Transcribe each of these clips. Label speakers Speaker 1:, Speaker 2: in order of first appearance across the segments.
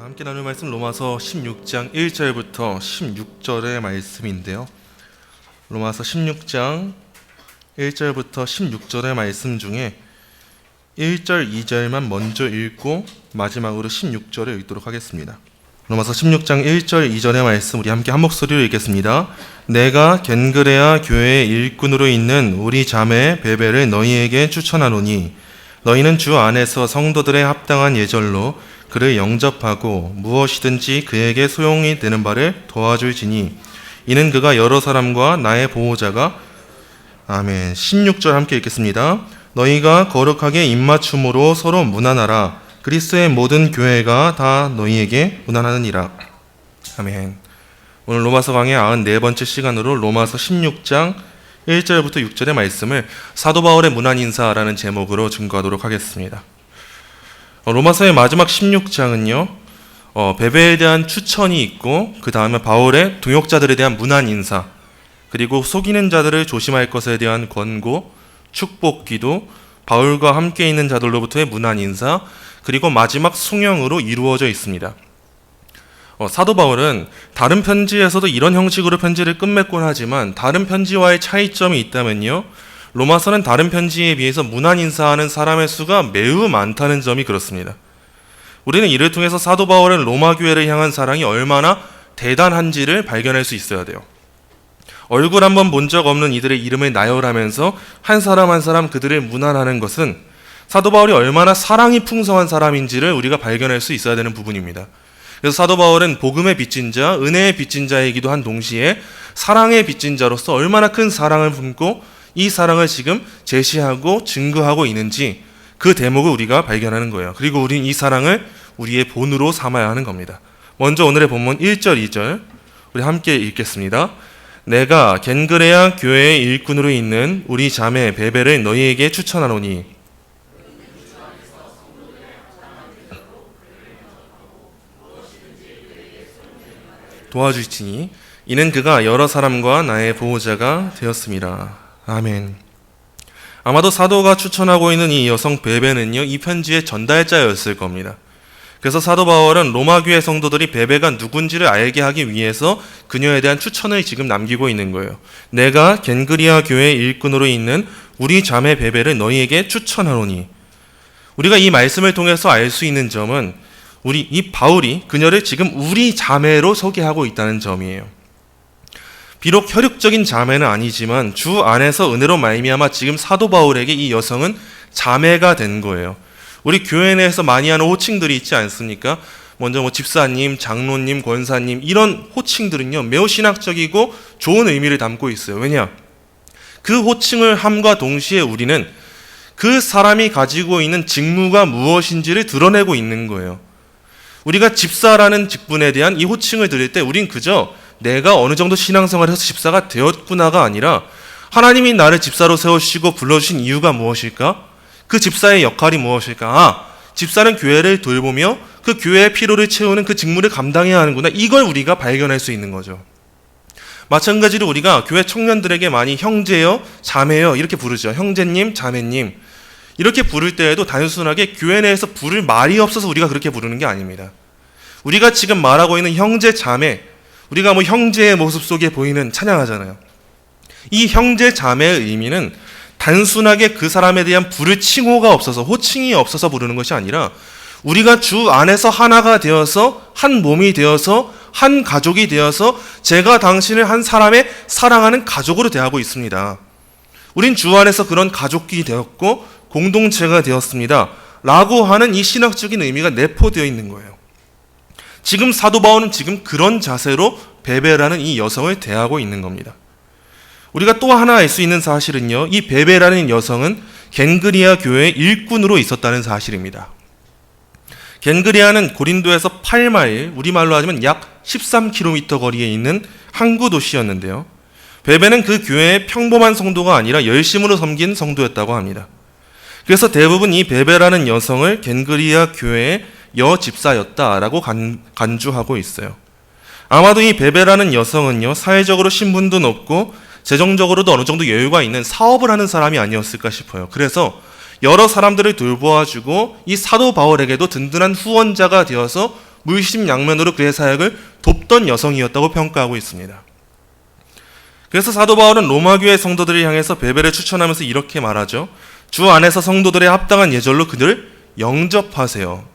Speaker 1: 함께 나눌 말씀 로마서 16장 1절부터 16절의 말씀인데요. 로마서 16장 1절부터 16절의 말씀 중에 1절, 2절만 먼저 읽고 마지막으로 16절을 읽도록 하겠습니다. 로마서 16장 1절, 2절의 말씀 우리 함께 한 목소리로 읽겠습니다. 내가 겐그레아 교회의 일꾼으로 있는 우리 자매 베베를 너희에게 추천하노니 너희는 주 안에서 성도들의 합당한 예절로 그를 영접하고 무엇이든지 그에게 소용이 되는 바를 도와줄지니 이는 그가 여러 사람과 나의 보호자가 아멘. 16절 함께 읽겠습니다. 너희가 거룩하게 입맞춤으로 서로 문안하라. 그리스도의 모든 교회가 다 너희에게 문안하느니라. 아멘. 오늘 로마서 강의 94번째 시간으로 로마서 16장 1절부터 6절의 말씀을 사도 바울의 문안 인사라는 제목으로 증거하도록 하겠습니다. 로마서의 마지막 16장은요, 베베에 대한 추천이 있고 그 다음에 바울의 동역자들에 대한 문안 인사, 그리고 속이는 자들을 조심할 것에 대한 권고, 축복 기도, 바울과 함께 있는 자들로부터의 문안 인사, 그리고 마지막 송영으로 이루어져 있습니다. 사도 바울은 다른 편지에서도 이런 형식으로 편지를 끝맺곤 하지만 다른 편지와의 차이점이 있다면요, 로마서는 다른 편지에 비해서 문안 인사하는 사람의 수가 매우 많다는 점이 그렇습니다. 우리는 이를 통해서 사도 바울은 로마 교회를 향한 사랑이 얼마나 대단한지를 발견할 수 있어야 돼요. 얼굴 한번 본 적 없는 이들의 이름을 나열하면서 한 사람 한 사람 그들을 문안하는 것은 사도 바울이 얼마나 사랑이 풍성한 사람인지를 우리가 발견할 수 있어야 되는 부분입니다. 그래서 사도 바울은 복음의 빚진 자, 은혜의 빚진 자이기도 한 동시에 사랑의 빚진 자로서 얼마나 큰 사랑을 품고 이 사랑을 지금 제시하고 증거하고 있는지 그 대목을 우리가 발견하는 거예요. 그리고 우린 이 사랑을 우리의 본으로 삼아야 하는 겁니다. 먼저 오늘의 본문 1절, 2절 우리 함께 읽겠습니다. 내가 겐그레아 교회의 일꾼으로 있는 우리 자매 베베를 너희에게 추천하노니 도와주시니 이는 그가 여러 사람과 나의 보호자가 되었음이라. 아멘. 아마도 사도가 추천하고 있는 이 여성 베베는요, 이 편지의 전달자였을 겁니다. 그래서 사도 바울은 로마 교회 성도들이 베베가 누군지를 알게 하기 위해서 그녀에 대한 추천을 지금 남기고 있는 거예요. 내가 겐그리아 교회의 일꾼으로 있는 우리 자매 베베를 너희에게 추천하노니. 우리가 이 말씀을 통해서 알 수 있는 점은 이 바울이 그녀를 지금 우리 자매로 소개하고 있다는 점이에요. 비록 혈육적인 자매는 아니지만 주 안에서 은혜로 말미암아 지금 사도 바울에게 이 여성은 자매가 된 거예요. 우리 교회 내에서 많이 하는 호칭들이 있지 않습니까? 먼저 집사님, 장로님, 권사님 이런 호칭들은요 매우 신학적이고 좋은 의미를 담고 있어요. 왜냐? 그 호칭을 함과 동시에 우리는 그 사람이 가지고 있는 직무가 무엇인지를 드러내고 있는 거예요. 우리가 집사라는 직분에 대한 이 호칭을 들을 때 우린 그저 내가 어느 정도 신앙생활을 해서 집사가 되었구나가 아니라 하나님이 나를 집사로 세우시고 불러주신 이유가 무엇일까? 그 집사의 역할이 무엇일까? 집사는 교회를 돌보며 그 교회의 필요를 채우는 그 직무를 감당해야 하는구나. 이걸 우리가 발견할 수 있는 거죠. 마찬가지로 우리가 교회 청년들에게 많이 형제요, 자매요 이렇게 부르죠. 형제님, 자매님 이렇게 부를 때에도 단순하게 교회 내에서 부를 말이 없어서 우리가 그렇게 부르는 게 아닙니다. 우리가 지금 말하고 있는 형제, 자매 우리가 형제의 모습 속에 보이는 찬양하잖아요. 이 형제 자매의 의미는 단순하게 그 사람에 대한 부를 칭호가 없어서 호칭이 없어서 부르는 것이 아니라 우리가 주 안에서 하나가 되어서 한 몸이 되어서 한 가족이 되어서 제가 당신을 한 사람의 사랑하는 가족으로 대하고 있습니다. 우린 주 안에서 그런 가족이 되었고 공동체가 되었습니다. 라고 하는 이 신학적인 의미가 내포되어 있는 거예요. 지금 사도 바울은 지금 그런 자세로 베베라는 이 여성을 대하고 있는 겁니다. 우리가 또 하나 알 수 있는 사실은요, 이 베베라는 여성은 겐그리아 교회의 일꾼으로 있었다는 사실입니다. 겐그리아는 고린도에서 8마일, 우리말로 하자면 약 13km 거리에 있는 항구 도시였는데요. 베베는 그 교회의 평범한 성도가 아니라 열심으로 섬긴 성도였다고 합니다. 그래서 대부분 이 베베라는 여성을 겐그리아 교회의 여집사였다라고 간주하고 있어요. 아마도 이 베베라는 여성은요, 사회적으로 신분도 높고 재정적으로도 어느 정도 여유가 있는 사업을 하는 사람이 아니었을까 싶어요. 그래서 여러 사람들을 돌보아주고 이 사도 바울에게도 든든한 후원자가 되어서 물심양면으로 그의 사역을 돕던 여성이었다고 평가하고 있습니다. 그래서 사도 바울은 로마 교회 성도들을 향해서 베베를 추천하면서 이렇게 말하죠. 주 안에서 성도들의 합당한 예절로 그들을 영접하세요.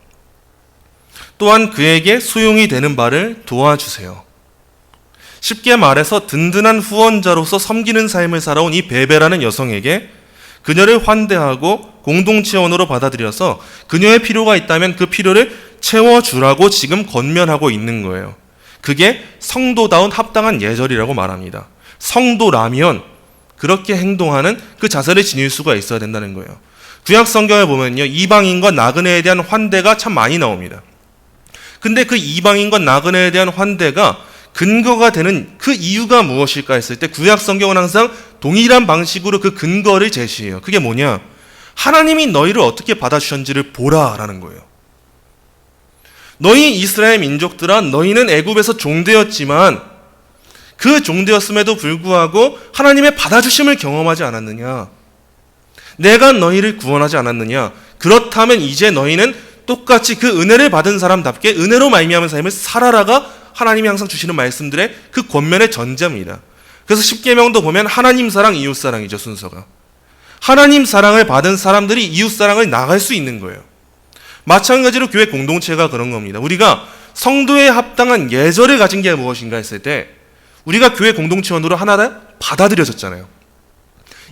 Speaker 1: 또한 그에게 수용이 되는 바를 도와주세요. 쉽게 말해서 든든한 후원자로서 섬기는 삶을 살아온 이 베베라는 여성에게 그녀를 환대하고 공동체원으로 받아들여서 그녀의 필요가 있다면 그 필요를 채워주라고 지금 권면하고 있는 거예요. 그게 성도다운 합당한 예절이라고 말합니다. 성도라면 그렇게 행동하는 그 자세를 지닐 수가 있어야 된다는 거예요. 구약 성경에 보면요, 이방인과 나그네에 대한 환대가 참 많이 나옵니다. 근데 그 이방인과 나그네에 대한 환대가 근거가 되는 그 이유가 무엇일까 했을 때 구약 성경은 항상 동일한 방식으로 그 근거를 제시해요. 그게 뭐냐? 하나님이 너희를 어떻게 받아주셨는지를 보라라는 거예요. 너희 이스라엘 민족들아, 너희는 애굽에서 종되었지만 그 종되었음에도 불구하고 하나님의 받아주심을 경험하지 않았느냐? 내가 너희를 구원하지 않았느냐? 그렇다면 이제 너희는 똑같이 그 은혜를 받은 사람답게 은혜로 말미암은 삶을 살아라가 하나님이 항상 주시는 말씀들의 그 권면의 전제입니다. 그래서 십계명도 보면 하나님 사랑, 이웃 사랑이죠, 순서가. 하나님 사랑을 받은 사람들이 이웃 사랑을 나갈 수 있는 거예요. 마찬가지로 교회 공동체가 그런 겁니다. 우리가 성도에 합당한 예절을 가진 게 무엇인가 했을 때 우리가 교회 공동체원으로 하나를 받아들여졌잖아요.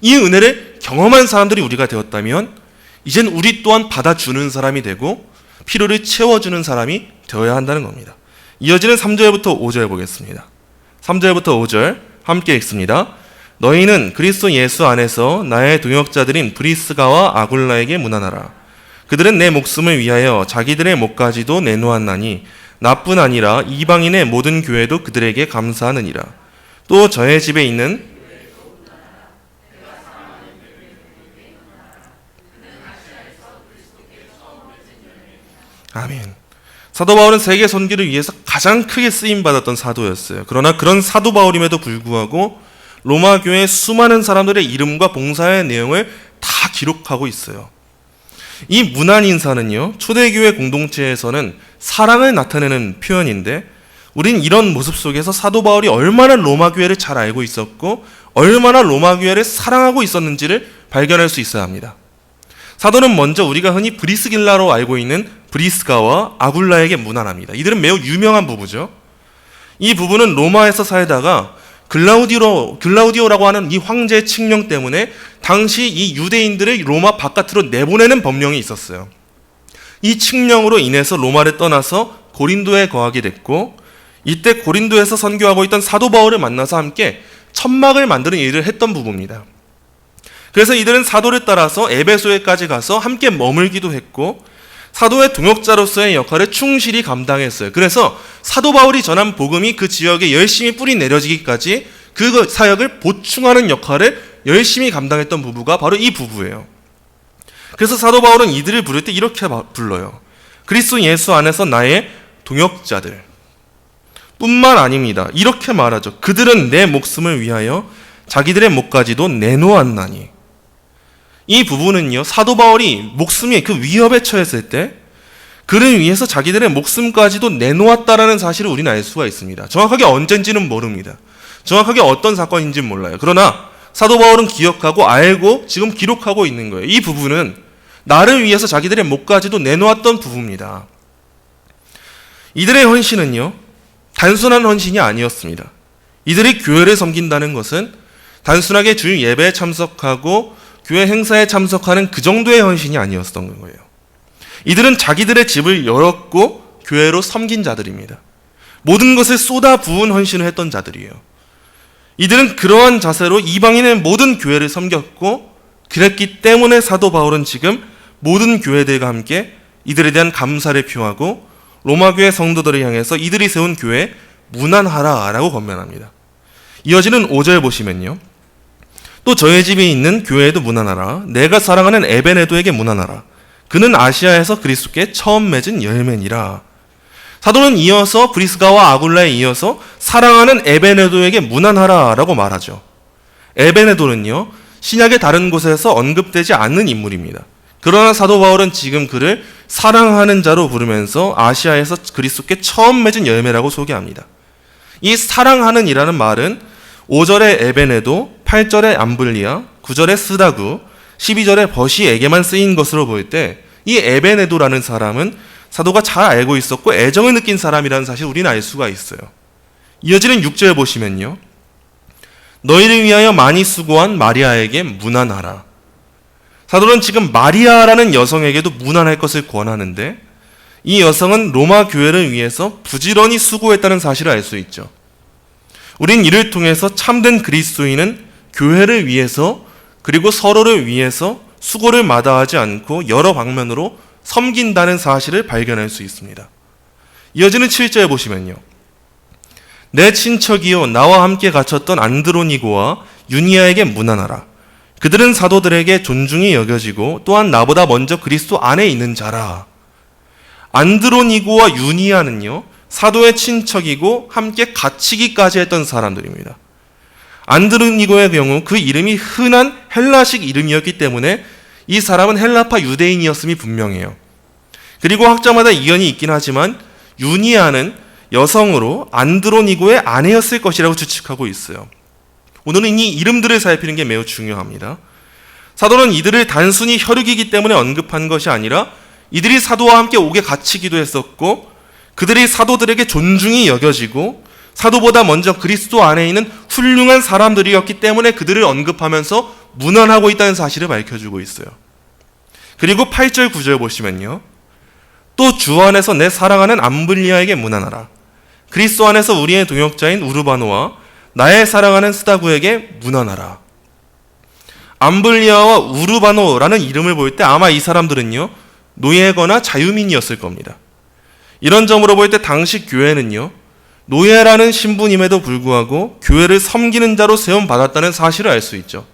Speaker 1: 이 은혜를 경험한 사람들이 우리가 되었다면 이젠 우리 또한 받아주는 사람이 되고 필요를 채워주는 사람이 되어야 한다는 겁니다. 이어지는 3절부터 5절 보겠습니다. 3절부터 5절 함께 읽습니다. 너희는 그리스도 예수 안에서 나의 동역자들인 브리스가와 아굴라에게 문안하라. 그들은 내 목숨을 위하여 자기들의 목까지도 내놓았나니 나뿐 아니라 이방인의 모든 교회도 그들에게 감사하느니라. 또 저의 집에 있는 아멘. 사도 바울은 세계 선교를 위해서 가장 크게 쓰임받았던 사도였어요. 그러나 그런 사도 바울임에도 불구하고 로마 교회의 수많은 사람들의 이름과 봉사의 내용을 다 기록하고 있어요. 이 문안 인사는요, 초대교회 공동체에서는 사랑을 나타내는 표현인데 우린 이런 모습 속에서 사도 바울이 얼마나 로마 교회를 잘 알고 있었고 얼마나 로마 교회를 사랑하고 있었는지를 발견할 수 있어야 합니다. 사도는 먼저 우리가 흔히 브리스길라로 알고 있는 브리스가와 아굴라에게 문안합니다. 이들은 매우 유명한 부부죠. 이 부부는 로마에서 살다가 글라우디오라고 하는 이 황제의 칙령 때문에 당시 이 유대인들을 로마 바깥으로 내보내는 법령이 있었어요. 이 칙령으로 인해서 로마를 떠나서 고린도에 거하게 됐고 이때 고린도에서 선교하고 있던 사도 바울을 만나서 함께 천막을 만드는 일을 했던 부부입니다. 그래서 이들은 사도를 따라서 에베소에까지 가서 함께 머물기도 했고 사도의 동역자로서의 역할을 충실히 감당했어요. 그래서 사도 바울이 전한 복음이 그 지역에 열심히 뿌리 내려지기까지 그 사역을 보충하는 역할을 열심히 감당했던 부부가 바로 이 부부예요. 그래서 사도 바울은 이들을 부를 때 이렇게 불러요. 그리스도 예수 안에서 나의 동역자들 뿐만 아닙니다. 이렇게 말하죠. 그들은 내 목숨을 위하여 자기들의 목까지도 내놓았나니. 이 부부는요, 사도 바울이 목숨이 그 위협에 처했을 때 그를 위해서 자기들의 목숨까지도 내놓았다라는 사실을 우리는 알 수가 있습니다. 정확하게 언젠지는 모릅니다. 정확하게 어떤 사건인지는 몰라요. 그러나 사도 바울은 기억하고 알고 지금 기록하고 있는 거예요. 이 부부는 나를 위해서 자기들의 목까지도 내놓았던 부부입니다. 이들의 헌신은요, 단순한 헌신이 아니었습니다. 이들이 교회를 섬긴다는 것은 단순하게 주일 예배에 참석하고 교회 행사에 참석하는 그 정도의 헌신이 아니었던 거예요. 이들은 자기들의 집을 열었고 교회로 섬긴 자들입니다. 모든 것을 쏟아 부은 헌신을 했던 자들이에요. 이들은 그러한 자세로 이방인의 모든 교회를 섬겼고 그랬기 때문에 사도 바울은 지금 모든 교회들과 함께 이들에 대한 감사를 표하고 로마 교회 성도들을 향해서 이들이 세운 교회에 문안하라라고 권면합니다. 이어지는 5절 보시면요. 또 저의 집에 있는 교회에도 문안하라. 내가 사랑하는 에베네도에게 문안하라. 그는 아시아에서 그리스도께 처음 맺은 열매니라. 사도는 이어서 브리스가와 아굴라에 이어서 사랑하는 에베네도에게 문안하라라고 말하죠. 에베네도는요, 신약의 다른 곳에서 언급되지 않는 인물입니다. 그러나 사도 바울은 지금 그를 사랑하는 자로 부르면서 아시아에서 그리스도께 처음 맺은 열매라고 소개합니다. 이 사랑하는 이라는 말은 5절의 에베네도, 8절의 암블리아, 9절의 스다구, 12절의 버시에게만 쓰인 것으로 보일 때 이 에베네도라는 사람은 사도가 잘 알고 있었고 애정을 느낀 사람이라는 사실을 우리는 알 수가 있어요. 이어지는 6절 보시면요. 너희를 위하여 많이 수고한 마리아에게 문안하라. 사도는 지금 마리아라는 여성에게도 문안할 것을 권하는데 이 여성은 로마 교회를 위해서 부지런히 수고했다는 사실을 알 수 있죠. 우린 이를 통해서 참된 그리스도인은 교회를 위해서 그리고 서로를 위해서 수고를 마다하지 않고 여러 방면으로 섬긴다는 사실을 발견할 수 있습니다. 이어지는 7절 보시면요. 내 친척이요 나와 함께 갇혔던 안드로니고와 유니아에게 문안하라. 그들은 사도들에게 존중이 여겨지고 또한 나보다 먼저 그리스도 안에 있는 자라. 안드로니고와 유니아는요 사도의 친척이고 함께 갇히기까지 했던 사람들입니다. 안드로니고의 경우 그 이름이 흔한 헬라식 이름이었기 때문에 이 사람은 헬라파 유대인이었음이 분명해요. 그리고 학자마다 이견이 있긴 하지만 유니아는 여성으로 안드로니고의 아내였을 것이라고 추측하고 있어요. 오늘은 이 이름들을 살피는 게 매우 중요합니다. 사도는 이들을 단순히 혈육이기 때문에 언급한 것이 아니라 이들이 사도와 함께 옥에 갇히기도 했었고 그들이 사도들에게 존중이 여겨지고 사도보다 먼저 그리스도 안에 있는 훌륭한 사람들이었기 때문에 그들을 언급하면서 문안하고 있다는 사실을 밝혀주고 있어요. 그리고 8절 9절 보시면요. 또 주 안에서 내 사랑하는 암블리아에게 문안하라. 그리스도 안에서 우리의 동역자인 우르바노와 나의 사랑하는 스다구에게 문안하라. 암블리아와 우르바노라는 이름을 볼 때 아마 이 사람들은요 노예거나 자유민이었을 겁니다. 이런 점으로 볼 때 당시 교회는요 노예라는 신분임에도 불구하고 교회를 섬기는 자로 세움받았다는 사실을 알 수 있죠.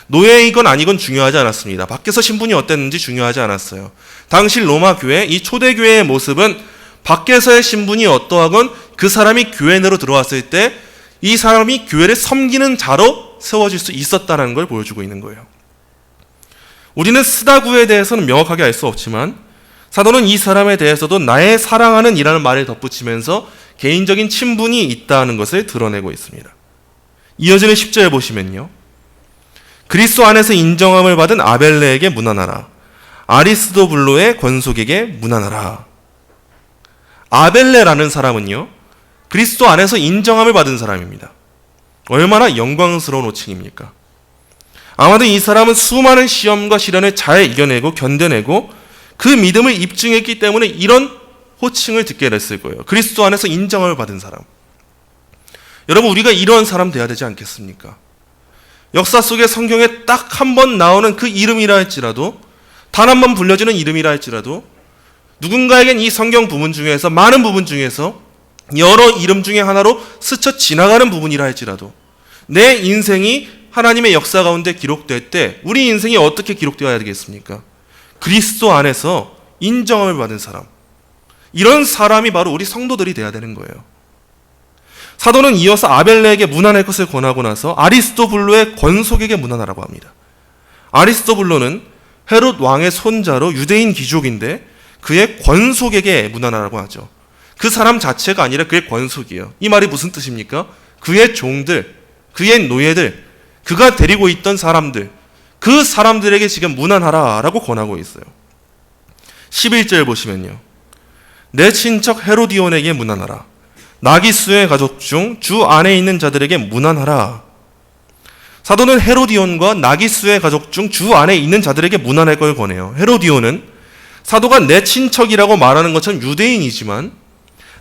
Speaker 1: 노예이건 아니건 중요하지 않았습니다. 밖에서 신분이 어땠는지 중요하지 않았어요. 당시 로마 교회, 이 초대교회의 모습은 밖에서의 신분이 어떠하건 그 사람이 교회 내로 들어왔을 때 이 사람이 교회를 섬기는 자로 세워질 수 있었다는 걸 보여주고 있는 거예요. 우리는 스다구에 대해서는 명확하게 알 수 없지만 사도는 이 사람에 대해서도 나의 사랑하는 이라는 말을 덧붙이면서 개인적인 친분이 있다는 것을 드러내고 있습니다. 이어지는 10절 보시면요. 그리스도 안에서 인정함을 받은 아벨레에게 문안하라. 아리스도블로의 권속에게 문안하라. 아벨레라는 사람은요. 그리스도 안에서 인정함을 받은 사람입니다. 얼마나 영광스러운 호칭입니까? 아마도 이 사람은 수많은 시험과 시련을 잘 이겨내고 견뎌내고 그 믿음을 입증했기 때문에 이런 호칭을 듣게 됐을 거예요. 그리스도 안에서 인정함을 받은 사람. 여러분 우리가 이런 사람 돼야 되지 않겠습니까? 역사 속에 성경에 딱 한 번 나오는 그 이름이라 할지라도 단 한 번 불려지는 이름이라 할지라도 누군가에겐 이 성경 부분 중에서 많은 부분 중에서 여러 이름 중에 하나로 스쳐 지나가는 부분이라 할지라도 내 인생이 하나님의 역사 가운데 기록될 때 우리 인생이 어떻게 기록되어야 되겠습니까? 그리스도 안에서 인정함을 받은 사람. 이런 사람이 바로 우리 성도들이 돼야 되는 거예요. 사도는 이어서 아벨레에게 문안할 것을 권하고 나서 아리스도블로의 권속에게 문안하라고 합니다. 아리스도블로는 헤롯 왕의 손자로 유대인 귀족인데 그의 권속에게 문안하라고 하죠. 그 사람 자체가 아니라 그의 권속이에요. 이 말이 무슨 뜻입니까? 그의 종들, 그의 노예들, 그가 데리고 있던 사람들, 그 사람들에게 지금 문안하라라고 권하고 있어요. 11절 보시면요. 내 친척 헤로디온에게 문안하라. 나기수의 가족 중 주 안에 있는 자들에게 문안하라. 사도는 헤로디온과 나기수의 가족 중 주 안에 있는 자들에게 문안할 걸 권해요. 헤로디온은 사도가 내 친척이라고 말하는 것처럼 유대인이지만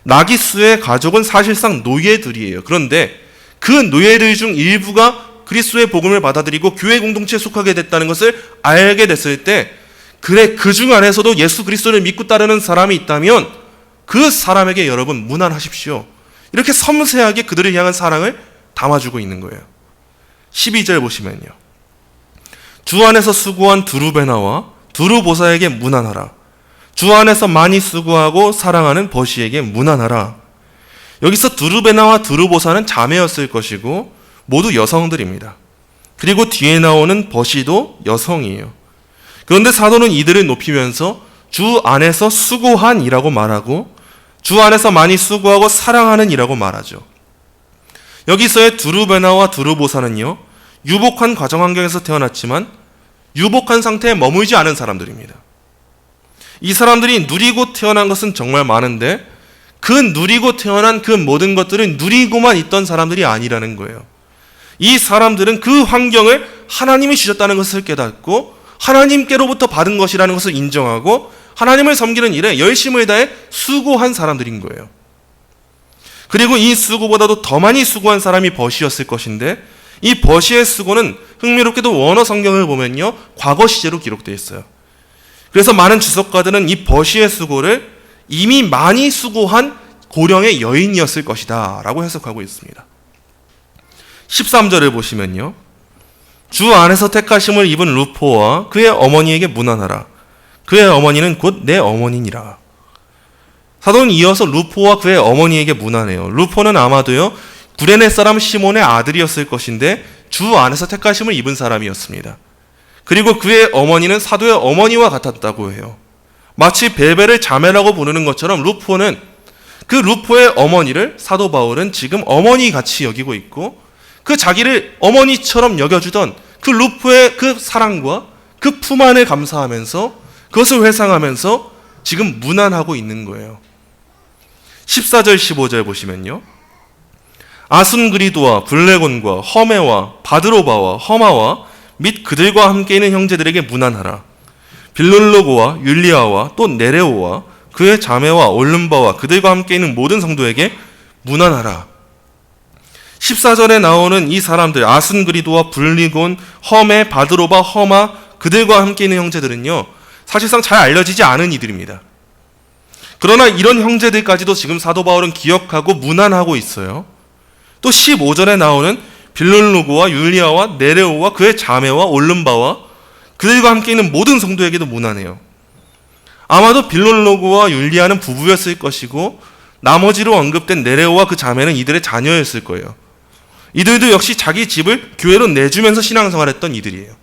Speaker 1: 나기수의 가족은 사실상 노예들이에요. 그런데 그 노예들 중 일부가 그리스도의 복음을 받아들이고 교회 공동체에 속하게 됐다는 것을 알게 됐을 때 그래 그 중 안에서도 예수 그리스도를 믿고 따르는 사람이 있다면 그 사람에게 여러분 문안하십시오. 이렇게 섬세하게 그들을 향한 사랑을 담아주고 있는 거예요. 12절 보시면요. 주 안에서 수고한 두루베나와 두루보사에게 문안하라. 주 안에서 많이 수고하고 사랑하는 버시에게 문안하라. 여기서 두루베나와 두루보사는 자매였을 것이고 모두 여성들입니다. 그리고 뒤에 나오는 버시도 여성이에요. 그런데 사도는 이들을 높이면서 주 안에서 수고한 이라고 말하고 주 안에서 많이 수고하고 사랑하는 이라고 말하죠. 여기서의 두루베나와 두루보사는요, 유복한 가정 환경에서 태어났지만 유복한 상태에 머물지 않은 사람들입니다. 이 사람들이 누리고 태어난 것은 정말 많은데 그 누리고 태어난 그 모든 것들은 누리고만 있던 사람들이 아니라는 거예요. 이 사람들은 그 환경을 하나님이 주셨다는 것을 깨닫고 하나님께로부터 받은 것이라는 것을 인정하고 하나님을 섬기는 일에 열심을 다해 수고한 사람들인 거예요. 그리고 이 수고보다도 더 많이 수고한 사람이 버시였을 것인데 이 버시의 수고는 흥미롭게도 원어 성경을 보면요, 과거 시제로 기록되어 있어요. 그래서 많은 주석가들은 이 버시의 수고를 이미 많이 수고한 고령의 여인이었을 것이다 라고 해석하고 있습니다. 13절을 보시면요, 주 안에서 택하심을 입은 루포와 그의 어머니에게 문안하라. 그의 어머니는 곧 내 어머니니라. 사도는 이어서 루포와 그의 어머니에게 문안해요. 루포는 아마도요, 구레네 사람 시몬의 아들이었을 것인데 주 안에서 택하심을 입은 사람이었습니다. 그리고 그의 어머니는 사도의 어머니와 같았다고 해요. 마치 베베를 자매라고 부르는 것처럼 루포는 그 루포의 어머니를 사도 바울은 지금 어머니 같이 여기고 있고 그 자기를 어머니처럼 여겨주던 그 루포의 그 사랑과 그 품 안에 감사하면서 그것을 회상하면서 지금 문안하고 있는 거예요. 14절 15절 보시면요, 아순그리도와 블레곤과 허메와 바드로바와 허마와 및 그들과 함께 있는 형제들에게 문안하라. 빌룰로고와 율리아와 또 네레오와 그의 자매와 올름바와 그들과 함께 있는 모든 성도에게 문안하라. 14절에 나오는 이 사람들, 아순그리도와 블리곤, 허메, 바드로바, 허마, 그들과 함께 있는 형제들은요, 사실상 잘 알려지지 않은 이들입니다. 그러나 이런 형제들까지도 지금 사도 바울은 기억하고 문안하고 있어요. 또 15절에 나오는 빌룰루고와 율리아와 네레오와 그의 자매와 올름바와 그들과 함께 있는 모든 성도에게도 문안해요. 아마도 빌룰루고와 율리아는 부부였을 것이고 나머지로 언급된 네레오와 그 자매는 이들의 자녀였을 거예요. 이들도 역시 자기 집을 교회로 내주면서 신앙생활했던 이들이에요.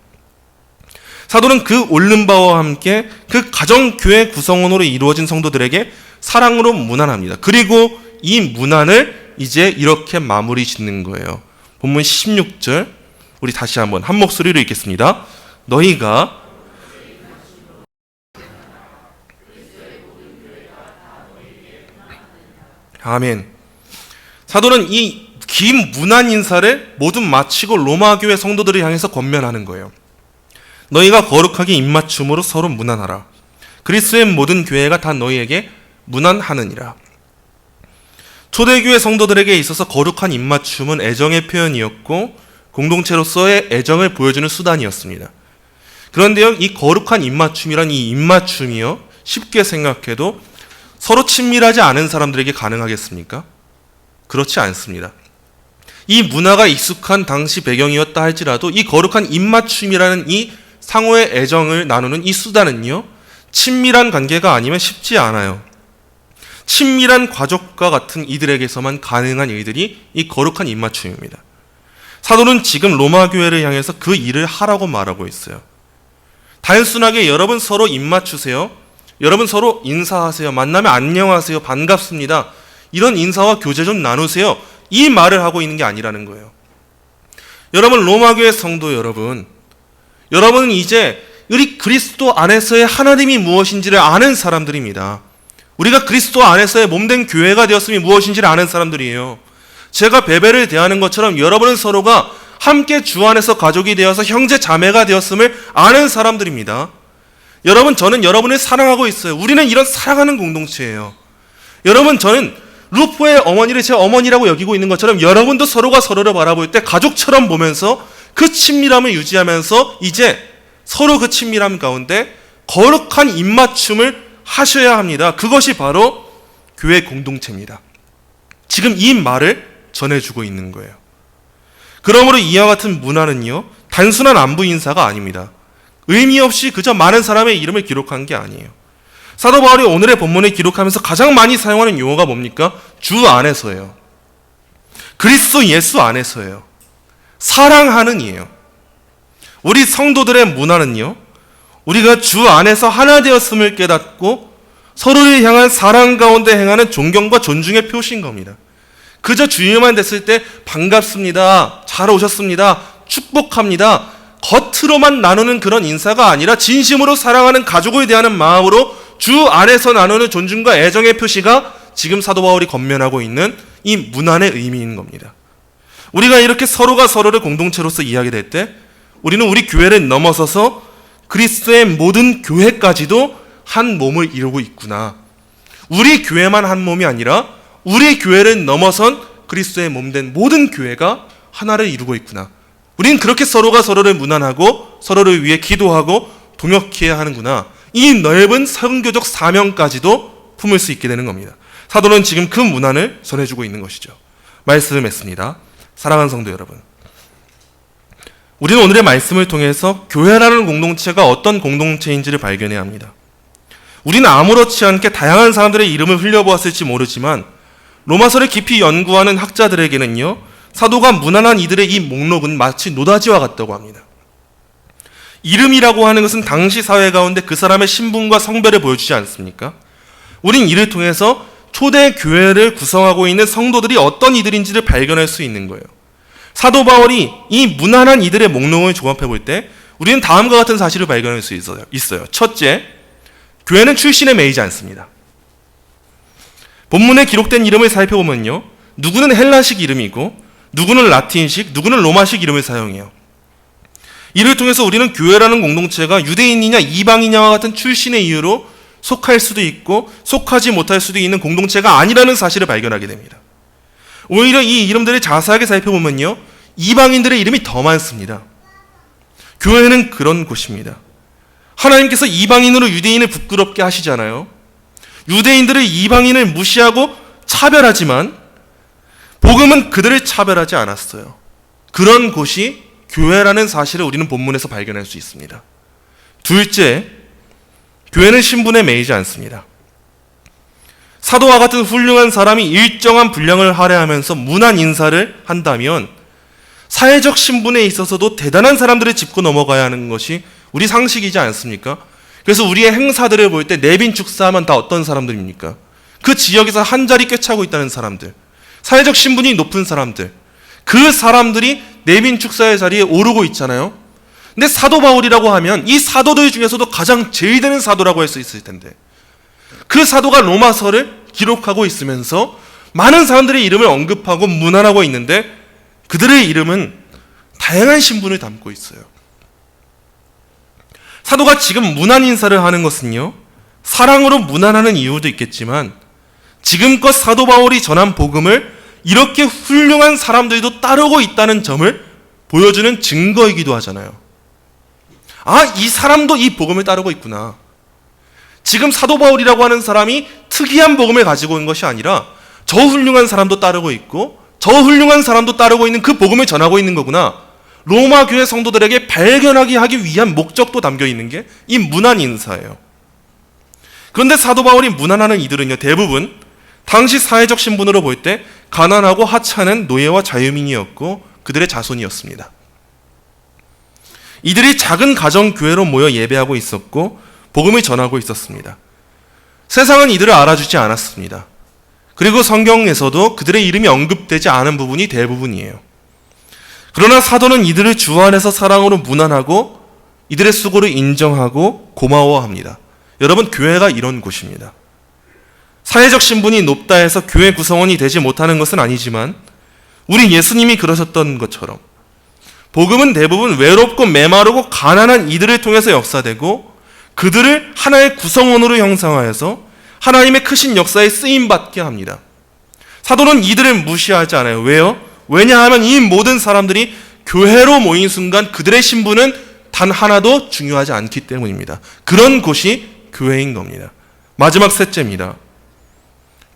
Speaker 1: 사도는 그 올름바와 함께 그 가정교회 구성원으로 이루어진 성도들에게 사랑으로 문안합니다. 그리고 이 문안을 이제 이렇게 마무리 짓는 거예요. 본문 16절 우리 다시 한번 한 목소리로 읽겠습니다. 너희가 아멘. 사도는 이 긴 문안 인사를 모두 마치고 로마 교회 성도들을 향해서 권면하는 거예요. 너희가 거룩하게 입맞춤으로 서로 문안하라. 그리스도의 모든 교회가 다 너희에게 문안하느니라. 초대교회 성도들에게 있어서 거룩한 입맞춤은 애정의 표현이었고 공동체로서의 애정을 보여주는 수단이었습니다. 그런데요, 이 거룩한 입맞춤이란 이 입맞춤이요, 쉽게 생각해도 서로 친밀하지 않은 사람들에게 가능하겠습니까? 그렇지 않습니다. 이 문화가 익숙한 당시 배경이었다 할지라도 이 거룩한 입맞춤이라는 이 상호의 애정을 나누는 이 수단은요, 친밀한 관계가 아니면 쉽지 않아요. 친밀한 가족과 같은 이들에게서만 가능한 일들이 이 거룩한 입맞춤입니다. 사도는 지금 로마 교회를 향해서 그 일을 하라고 말하고 있어요. 단순하게 여러분 서로 입맞추세요. 여러분 서로 인사하세요. 만나면 안녕하세요. 반갑습니다. 이런 인사와 교제 좀 나누세요. 이 말을 하고 있는 게 아니라는 거예요. 여러분 로마교회 성도 여러분, 여러분은 이제 우리 그리스도 안에서의 하나님이 무엇인지를 아는 사람들입니다. 우리가 그리스도 안에서의 몸된 교회가 되었음이 무엇인지를 아는 사람들이에요. 제가 베베를 대하는 것처럼 여러분은 서로가 함께 주 안에서 가족이 되어서 형제 자매가 되었음을 아는 사람들입니다. 여러분, 저는 여러분을 사랑하고 있어요. 우리는 이런 사랑하는 공동체예요. 여러분, 저는 루포의 어머니를 제 어머니라고 여기고 있는 것처럼 여러분도 서로가 서로를 바라볼 때 가족처럼 보면서 그 친밀함을 유지하면서 이제 서로 그 친밀함 가운데 거룩한 입맞춤을 하셔야 합니다. 그것이 바로 교회 공동체입니다. 지금 이 말을 전해주고 있는 거예요. 그러므로 이와 같은 문화는요, 단순한 안부 인사가 아닙니다. 의미 없이 그저 많은 사람의 이름을 기록한 게 아니에요. 사도 바울이 오늘의 본문을 기록하면서 가장 많이 사용하는 용어가 뭡니까? 주 안에서예요. 그리스도 예수 안에서예요. 사랑하는 이에요. 우리 성도들의 문화는요, 우리가 주 안에서 하나 되었음을 깨닫고 서로를 향한 사랑 가운데 행하는 존경과 존중의 표시인 겁니다. 그저 주일만 됐을 때 반갑습니다, 잘 오셨습니다, 축복합니다, 겉으로만 나누는 그런 인사가 아니라 진심으로 사랑하는 가족을 대하는 마음으로 주 안에서 나누는 존중과 애정의 표시가 지금 사도 바울이 권면하고 있는 이 문안의 의미인 겁니다. 우리가 이렇게 서로가 서로를 공동체로서 이야기할 때 우리는 우리 교회를 넘어서서 그리스도의 모든 교회까지도 한 몸을 이루고 있구나. 우리 교회만 한 몸이 아니라 우리 교회를 넘어선 그리스도의 몸된 모든 교회가 하나를 이루고 있구나. 우린 그렇게 서로가 서로를 문안하고 서로를 위해 기도하고 동역해야 하는구나. 이 넓은 선교적 사명까지도 품을 수 있게 되는 겁니다. 사도는 지금 그 문안을 전해주고 있는 것이죠. 말씀했습니다. 사랑하는 성도 여러분, 우리는 오늘의 말씀을 통해서 교회라는 공동체가 어떤 공동체인지를 발견해야 합니다. 우리는 아무렇지 않게 다양한 사람들의 이름을 흘려보았을지 모르지만 로마서를 깊이 연구하는 학자들에게는요, 사도가 문안한 이들의 이 목록은 마치 노다지와 같다고 합니다. 이름이라고 하는 것은 당시 사회 가운데 그 사람의 신분과 성별을 보여주지 않습니까? 우린 이를 통해서 초대 교회를 구성하고 있는 성도들이 어떤 이들인지를 발견할 수 있는 거예요. 사도 바울이 이 문안한 이들의 목록을 종합해 볼 때 우리는 다음과 같은 사실을 발견할 수 있어요. 첫째, 교회는 출신에 매이지 않습니다. 본문에 기록된 이름을 살펴보면요, 누구는 헬라식 이름이고 누구는 라틴식, 누구는 로마식 이름을 사용해요. 이를 통해서 우리는 교회라는 공동체가 유대인이냐 이방인이냐와 같은 출신의 이유로 속할 수도 있고 속하지 못할 수도 있는 공동체가 아니라는 사실을 발견하게 됩니다. 오히려 이 이름들을 자세하게 살펴보면요, 이방인들의 이름이 더 많습니다. 교회는 그런 곳입니다. 하나님께서 이방인으로 유대인을 부끄럽게 하시잖아요. 유대인들을 이방인을 무시하고 차별하지만 복음은 그들을 차별하지 않았어요. 그런 곳이 교회라는 사실을 우리는 본문에서 발견할 수 있습니다. 둘째, 교회는 신분에 매이지 않습니다. 사도와 같은 훌륭한 사람이 일정한 분량을 할애하면서 문안 인사를 한다면 사회적 신분에 있어서도 대단한 사람들을 짚고 넘어가야 하는 것이 우리 상식이지 않습니까? 그래서 우리의 행사들을 볼 때 내빈 축사하면 다 어떤 사람들입니까? 그 지역에서 한 자리 꿰차고 있다는 사람들, 사회적 신분이 높은 사람들, 그 사람들이 내빈 축사의 자리에 오르고 있잖아요. 근데 사도 바울이라고 하면 이 사도들 중에서도 가장 제일 되는 사도라고 할 수 있을 텐데, 그 사도가 로마서를 기록하고 있으면서 많은 사람들의 이름을 언급하고 문안하고 있는데 그들의 이름은 다양한 신분을 담고 있어요. 사도가 지금 문안 인사를 하는 것은요, 사랑으로 문안하는 이유도 있겠지만 지금껏 사도 바울이 전한 복음을 이렇게 훌륭한 사람들도 따르고 있다는 점을 보여주는 증거이기도 하잖아요. 아, 이 사람도 이 복음을 따르고 있구나. 지금 사도 바울이라고 하는 사람이 특이한 복음을 가지고 온 것이 아니라 저 훌륭한 사람도 따르고 있고 저 훌륭한 사람도 따르고 있는 그 복음을 전하고 있는 거구나. 로마 교회 성도들에게 발견하게 하기 위한 목적도 담겨 있는 게 이 문안 인사예요. 그런데 사도 바울이 문안하는 이들은요, 대부분 당시 사회적 신분으로 볼 때 가난하고 하찮은 노예와 자유민이었고 그들의 자손이었습니다. 이들이 작은 가정교회로 모여 예배하고 있었고 복음을 전하고 있었습니다. 세상은 이들을 알아주지 않았습니다. 그리고 성경에서도 그들의 이름이 언급되지 않은 부분이 대부분이에요. 그러나 사도는 이들을 주 안에서 사랑으로 문안하고 이들의 수고를 인정하고 고마워합니다. 여러분, 교회가 이런 곳입니다. 사회적 신분이 높다 해서 교회 구성원이 되지 못하는 것은 아니지만 우리 예수님이 그러셨던 것처럼 복음은 대부분 외롭고 메마르고 가난한 이들을 통해서 역사되고 그들을 하나의 구성원으로 형성하여서 하나님의 크신 역사에 쓰임받게 합니다. 사도는 이들을 무시하지 않아요. 왜요? 왜냐하면 이 모든 사람들이 교회로 모인 순간 그들의 신분은 단 하나도 중요하지 않기 때문입니다. 그런 곳이 교회인 겁니다. 마지막 셋째입니다.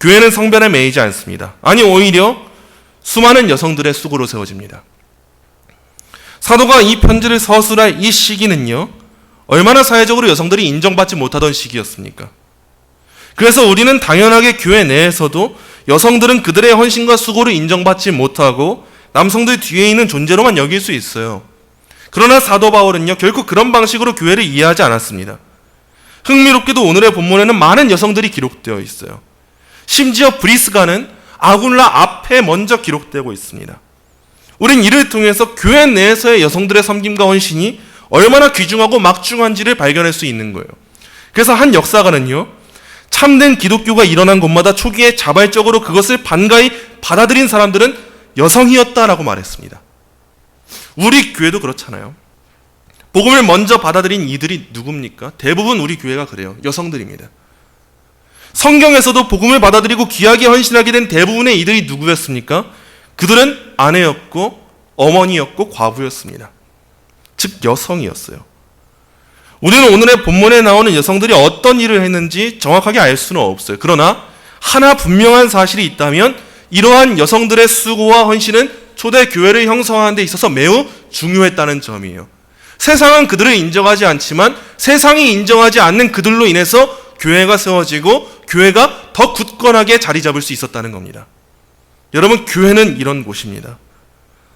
Speaker 1: 교회는 성별에 매이지 않습니다. 아니, 오히려 수많은 여성들의 수고로 세워집니다. 사도가 이 편지를 서술할 이 시기는요, 얼마나 사회적으로 여성들이 인정받지 못하던 시기였습니까? 그래서 우리는 당연하게 교회 내에서도 여성들은 그들의 헌신과 수고를 인정받지 못하고 남성들 뒤에 있는 존재로만 여길 수 있어요. 그러나 사도 바울은요, 결코 그런 방식으로 교회를 이해하지 않았습니다. 흥미롭게도 오늘의 본문에는 많은 여성들이 기록되어 있어요. 심지어 브리스가는 아굴라 앞에 먼저 기록되고 있습니다. 우린 이를 통해서 교회 내에서의 여성들의 섬김과 헌신이 얼마나 귀중하고 막중한지를 발견할 수 있는 거예요. 그래서 한 역사가는요, 참된 기독교가 일어난 곳마다 초기에 자발적으로 그것을 반가이 받아들인 사람들은 여성이었다라고 말했습니다. 우리 교회도 그렇잖아요. 복음을 먼저 받아들인 이들이 누굽니까? 대부분 우리 교회가 그래요. 여성들입니다. 성경에서도 복음을 받아들이고 귀하게 헌신하게 된 대부분의 이들이 누구였습니까? 그들은 아내였고 어머니였고 과부였습니다. 즉 여성이었어요. 우리는 오늘의 본문에 나오는 여성들이 어떤 일을 했는지 정확하게 알 수는 없어요. 그러나 하나 분명한 사실이 있다면 이러한 여성들의 수고와 헌신은 초대 교회를 형성하는 데 있어서 매우 중요했다는 점이에요. 세상은 그들을 인정하지 않지만 세상이 인정하지 않는 그들로 인해서 교회가 세워지고 교회가 더 굳건하게 자리 잡을 수 있었다는 겁니다. 여러분, 교회는 이런 곳입니다.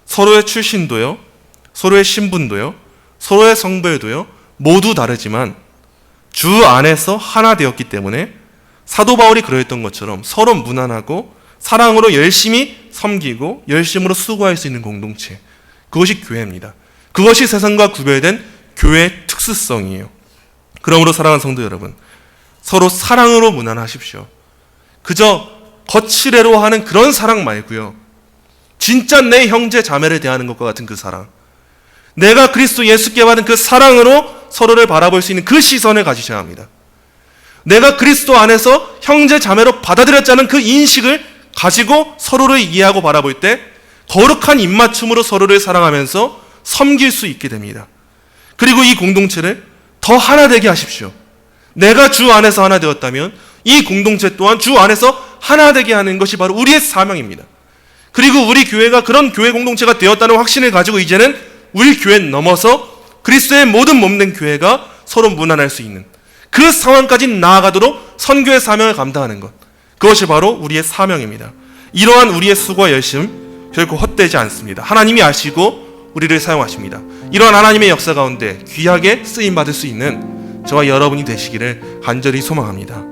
Speaker 1: 서로의 출신도요, 서로의 신분도요, 서로의 성별도요, 모두 다르지만 주 안에서 하나 되었기 때문에 사도 바울이 그러했던 것처럼 서로 무난하고 사랑으로 열심히 섬기고 열심으로 수고할 수 있는 공동체, 그것이 교회입니다. 그것이 세상과 구별된 교회의 특수성이에요. 그러므로 사랑하는 성도 여러분, 서로 사랑으로 무난하십시오. 그저 거칠애로 하는 그런 사랑 말고요, 진짜 내 형제 자매를 대하는 것과 같은 그 사랑, 내가 그리스도 예수께 받은 그 사랑으로 서로를 바라볼 수 있는 그 시선을 가지셔야 합니다. 내가 그리스도 안에서 형제 자매로 받아들였자는 그 인식을 가지고 서로를 이해하고 바라볼 때 거룩한 입맞춤으로 서로를 사랑하면서 섬길 수 있게 됩니다. 그리고 이 공동체를 더 하나 되게 하십시오. 내가 주 안에서 하나 되었다면 이 공동체 또한 주 안에서 하나 되게 하는 것이 바로 우리의 사명입니다. 그리고 우리 교회가 그런 교회 공동체가 되었다는 확신을 가지고 이제는 우리 교회는 넘어서 그리스도의 모든 몸된 교회가 서로 무난할 수 있는 그 상황까지 나아가도록 선교의 사명을 감당하는 것, 그것이 바로 우리의 사명입니다. 이러한 우리의 수고와 열심 결코 헛되지 않습니다. 하나님이 아시고 우리를 사용하십니다. 이러한 하나님의 역사 가운데 귀하게 쓰임받을 수 있는 저와 여러분이 되시기를 간절히 소망합니다.